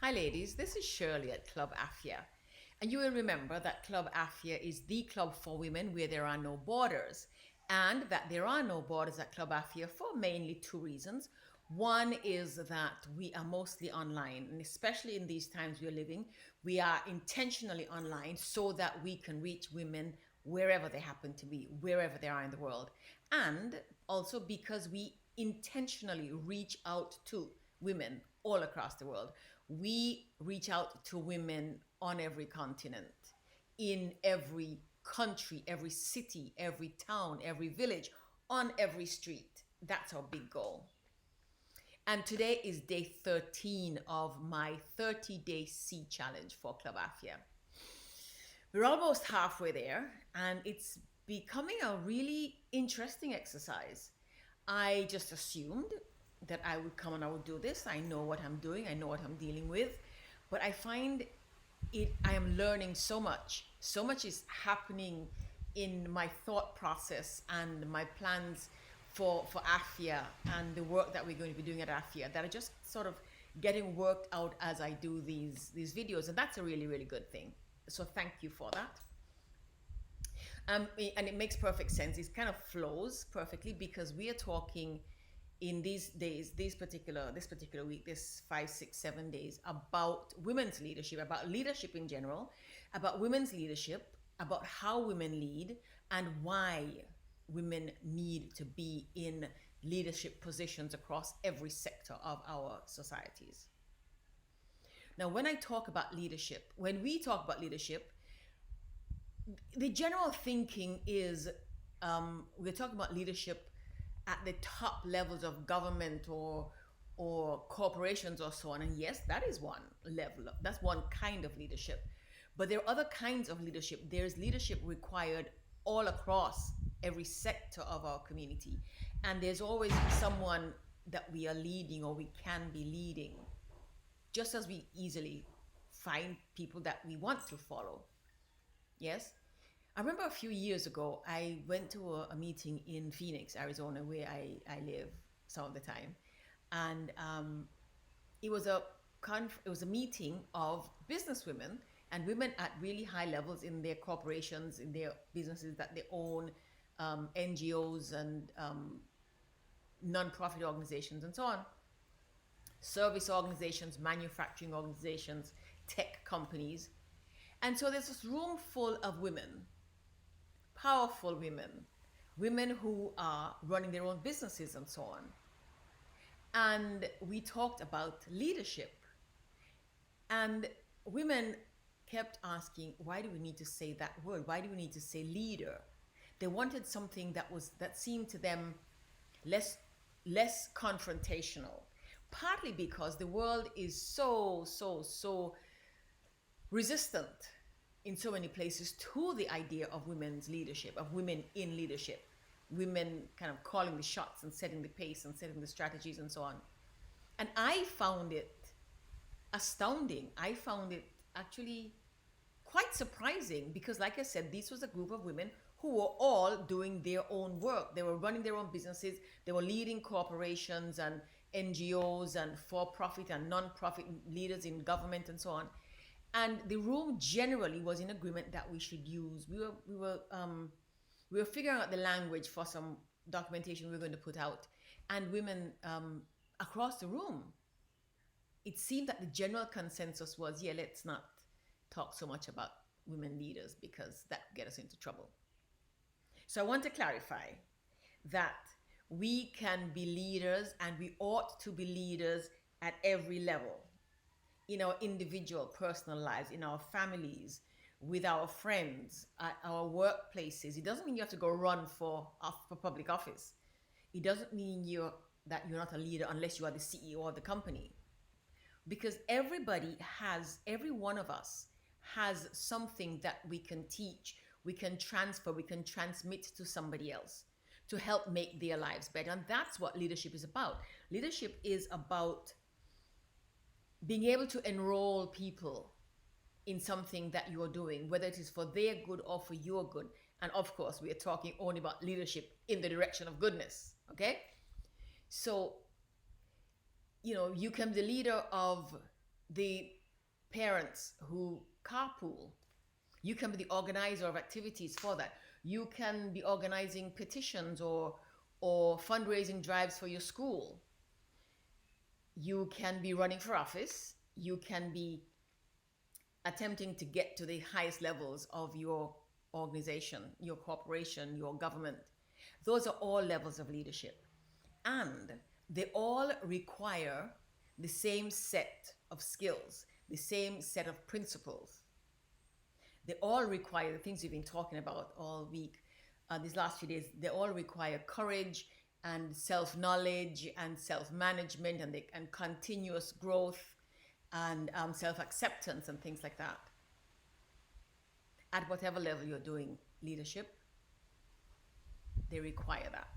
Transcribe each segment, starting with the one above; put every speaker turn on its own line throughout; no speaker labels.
Hi, ladies. This is Shirley at Club Afia. And you will remember that Club Afia is the club for women where there are no borders, and that there are no borders at Club Afia for mainly two reasons. One is that we are mostly online, and especially in these times we're living, we are intentionally online so that we can reach women wherever they happen to be, wherever they are in the world. And also because we intentionally reach out to women all across the world. We reach out to women on every continent, in every country, every city, every town, every village, on every street. That's our big goal. And today is day 13 of my 30-day sea challenge for Club Afia. We're almost halfway there, and it's becoming a really interesting exercise. I just assumed that I would come and I would do this. I know what I'm doing, I know what I'm dealing with, but I find I am learning so much. So much is happening in my thought process and my plans for Afia and the work that we're going to be doing at Afia that are just sort of getting worked out as I do these videos, and that's a really, really good thing. So thank you for that. And it makes perfect sense. It kind of flows perfectly because we are talking in these days, this particular week, this 5, 6, 7 days, about women's leadership, about leadership in general, about women's leadership, about how women lead, and why women need to be in leadership positions across every sector of our societies. Now, when I talk about leadership, when we talk about leadership, the general thinking is we're talking about leadership at the top levels of government or corporations or so on. And yes, that is one level. That's one kind of leadership. But there are other kinds of leadership. There's leadership required all across every sector of our community. And there's always someone that we are leading or we can be leading, just as we easily find people that we want to follow. Yes? I remember a few years ago, I went to a meeting in Phoenix, Arizona, where I live some of the time. And it was it was a meeting of businesswomen and women at really high levels in their corporations, in their businesses that they own, NGOs and non-profit organizations and so on, service organizations, manufacturing organizations, tech companies. And so there's this room full of women, powerful women, women who are running their own businesses and so on. And we talked about leadership. And women kept asking, why do we need to say that word? Why do we need to say leader? They wanted something that seemed to them less confrontational. Partly because the world is so resistant in so many places to the idea of women's leadership, of women in leadership, women kind of calling the shots and setting the pace and setting the strategies and so on. And I found it astounding. I found it actually quite surprising because, like I said, this was a group of women who were all doing their own work. They were running their own businesses. They were leading corporations and NGOs and for-profit and non-profit leaders in government and so on. And the room generally was in agreement that we should use. We were figuring out the language for some documentation we were going to put out, and women across the room, it seemed that the general consensus was, yeah, let's not talk so much about women leaders because that would get us into trouble. So I want to clarify that we can be leaders and we ought to be leaders at every level, in our individual personal lives, in our families, with our friends, at our workplaces. It doesn't mean you have to go run for public office. It doesn't mean that you're not a leader unless you are the CEO of the company. Because every one of us has something that we can teach, we can transfer, we can transmit to somebody else to help make their lives better. And that's what leadership is about. Leadership is about being able to enroll people in something that you're doing, whether it is for their good or for your good. And of course, we are talking only about leadership in the direction of goodness, okay? So, you can be the leader of the parents who carpool. You can be the organizer of activities for that. You can be organizing petitions or fundraising drives for your school. You can be running for office. You can be attempting to get to the highest levels of your organization, your corporation, your government. Those are all levels of leadership. And they all require the same set of skills, the same set of principles. They all require the things we've been talking about all week, these last few days. They all require courage and self-knowledge and self-management and continuous growth and self-acceptance and things like that. At whatever level you're doing leadership, they require that.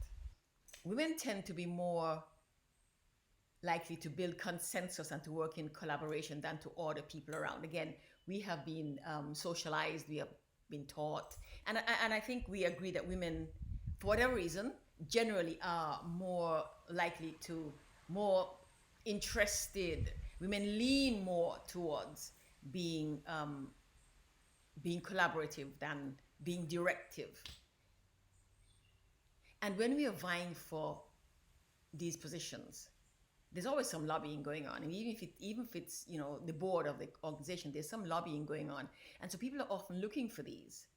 Women tend to be more likely to build consensus and to work in collaboration than to order people around. Again, we have been socialized, we have been taught, and I think we agree that women, for whatever reason, generally are more likely to, more interested. Women lean more towards being collaborative than being directive. And when we are vying for these positions, there's always some lobbying going on. And even if it's, you know, the board of the organization, there's some lobbying going on. And so people are often looking for these.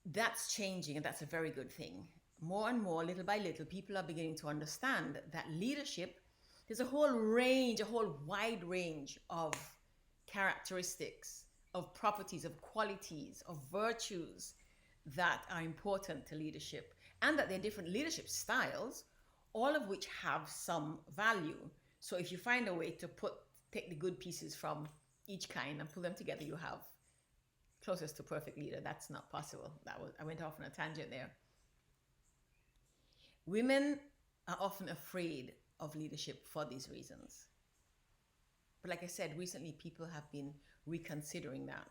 That's changing, and that's a very good thing. More and more, little by little, people are beginning to understand that leadership, there's a whole wide range of characteristics, of properties, of qualities, of virtues that are important to leadership, and that there are different leadership styles, all of which have some value. So if you find a way to take the good pieces from each kind and pull them together, you have closest to perfect leader. That's not possible. I went off on a tangent there. Women are often afraid of leadership for these reasons. But like I said, recently people have been reconsidering that.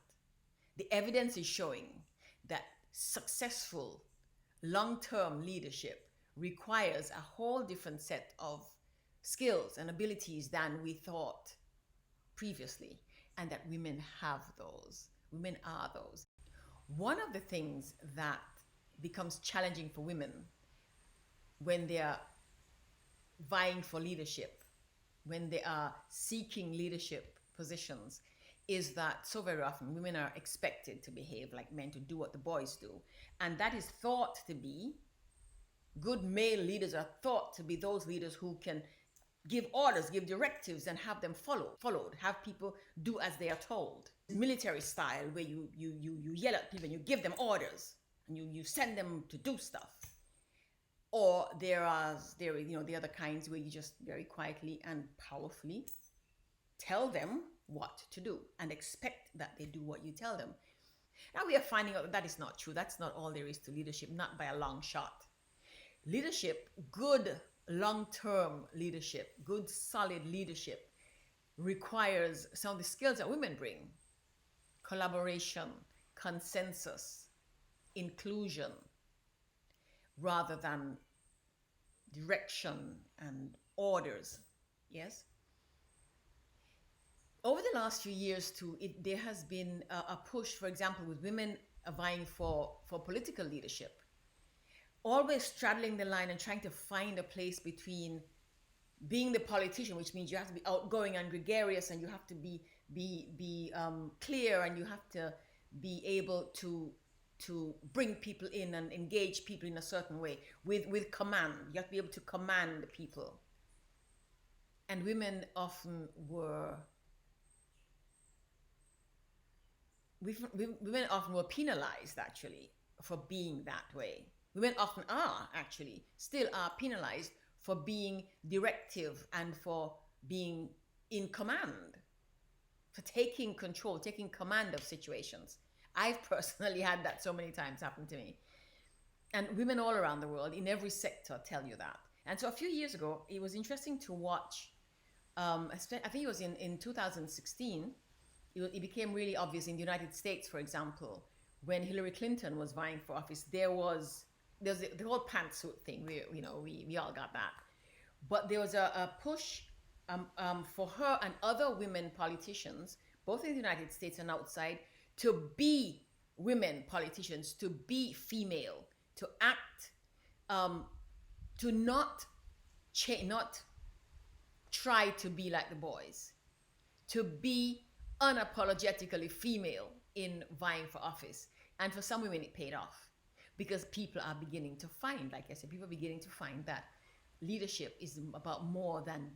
The evidence is showing that successful long-term leadership requires a whole different set of skills and abilities than we thought previously, and that women have those. Women are those. One of the things that becomes challenging for women when they are vying for leadership, when they are seeking leadership positions, is that so very often women are expected to behave like men, to do what the boys do. And that is thought to be, good male leaders are thought to be those leaders who can give orders, give directives, and have them followed, have people do as they are told. Military style, where you yell at people and you give them orders and you send them to do stuff. Or there are the other kinds where you just very quietly and powerfully tell them what to do and expect that they do what you tell them. Now we are finding out that is not true. That's not all there is to leadership, not by a long shot. Leadership, good long-term leadership, good solid leadership, requires some of the skills that women bring: collaboration, consensus, inclusion, rather than direction and orders. Yes? Over the last few years too, there has been a push, for example, with women vying for political leadership, always straddling the line and trying to find a place between being the politician, which means you have to be outgoing and gregarious, and you have to be clear, and you have to be able to bring people in and engage people in a certain way with command. You have to be able to command people. And women often were penalized, actually, for being that way. Women often still are penalized for being directive and for being in command, for taking control, taking command of situations. I've personally had that so many times happen to me. And women all around the world, in every sector, tell you that. And so a few years ago, it was interesting to watch, I think it was in 2016, it became really obvious in the United States, for example, when Hillary Clinton was vying for office. There's the whole pantsuit thing. We all got that. But there was a push for her and other women politicians, both in the United States and outside, to be women politicians, to be female, to act, to not try to be like the boys, to be unapologetically female in vying for office. And for some women, it paid off because people are beginning to find, like I said, people are beginning to find that leadership is about more than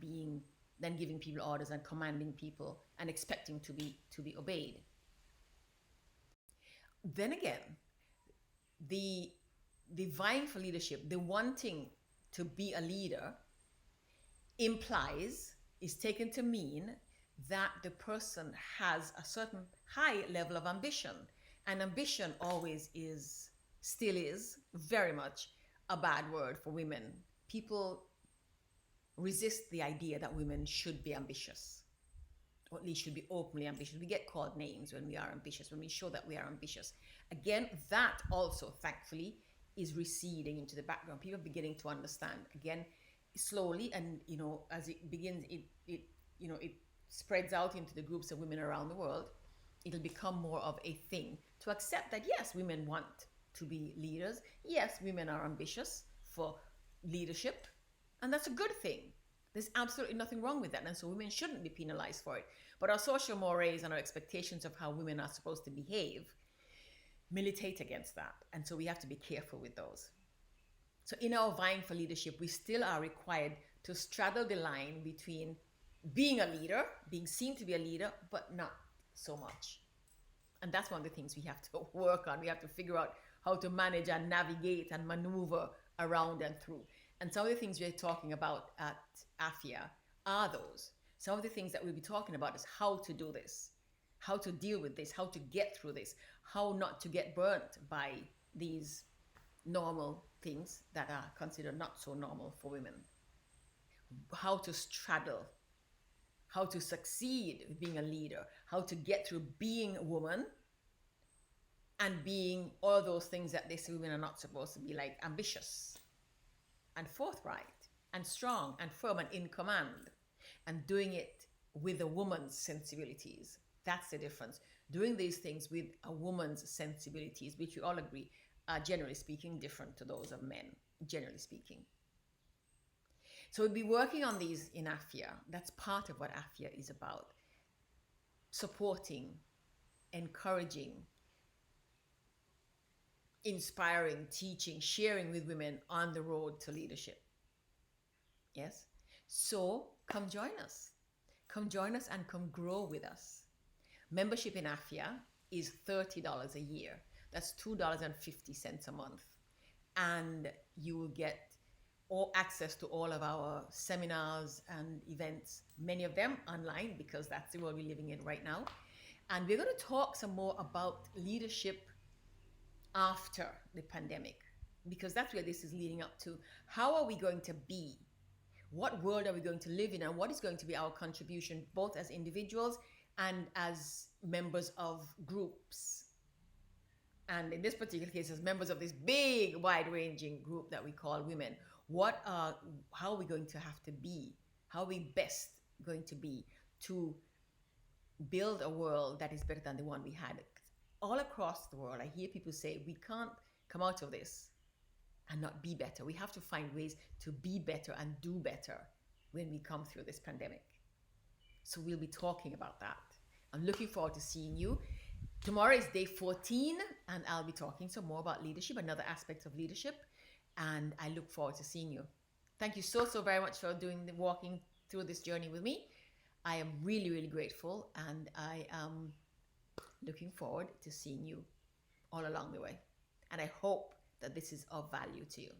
giving people orders and commanding people and expecting to be obeyed. Then again, the vying for leadership, the wanting to be a leader is taken to mean that the person has a certain high level of ambition. And ambition always still is very much a bad word for women. People resist the idea that women should be ambitious, or at least should be openly ambitious. We get called names when we are ambitious, when we show that we are ambitious. Again, that also, thankfully, is receding into the background. People are beginning to understand, again, slowly, and as it begins, it spreads out into the groups of women around the world. It'll become more of a thing to accept that yes, women want to be leaders. Yes, women are ambitious for leadership, and that's a good thing. There's absolutely nothing wrong with that, and so women shouldn't be penalized for it. But our social mores and our expectations of how women are supposed to behave militate against that, and so we have to be careful with those. So in our vying for leadership, we still are required to straddle the line between being a leader, being seen to be a leader, but not so much. And that's one of the things we have to work on. We have to figure out how to manage and navigate and maneuver around and through. And some of the things we're talking about at Afia are those. Some of the things that we'll be talking about is how to do this, how to deal with this, how to get through this, how not to get burnt by these normal things that are considered not so normal for women, how to straddle, how to succeed with being a leader, how to get through being a woman and being all those things that they say women are not supposed to be, like ambitious and forthright and strong and firm and in command, and doing it with a woman's sensibilities. That's the difference. Doing these things with a woman's sensibilities, which we all agree are, generally speaking, different to those of men, generally speaking. So we'll be working on these in Afia. That's part of what Afia is about. Supporting, encouraging, inspiring, teaching, sharing with women on the road to leadership. Yes? So come join us. Come join us and come grow with us. Membership in Afia is $30 a year. That's $2.50 a month. And you will get all access to all of our seminars and events, many of them online, because that's the world we're living in right now. And we're going to talk some more about leadership after the pandemic, because that's where this is leading up to. How are we going to be? What world are we going to live in? And what is going to be our contribution, both as individuals and as members of groups? And in this particular case, as members of this big, wide-ranging group that we call women. How are we going to have to be? How are we best going to be to build a world that is better than the one we had? All across the world, I hear people say, we can't come out of this and not be better. We have to find ways to be better and do better when we come through this pandemic. So we'll be talking about that. I'm looking forward to seeing you. Tomorrow is day 14, and I'll be talking some more about leadership, another aspect of leadership. And I look forward to seeing you. Thank you so very much for walking through this journey with me. I am really, really grateful, and I am looking forward to seeing you all along the way. And I hope that this is of value to you.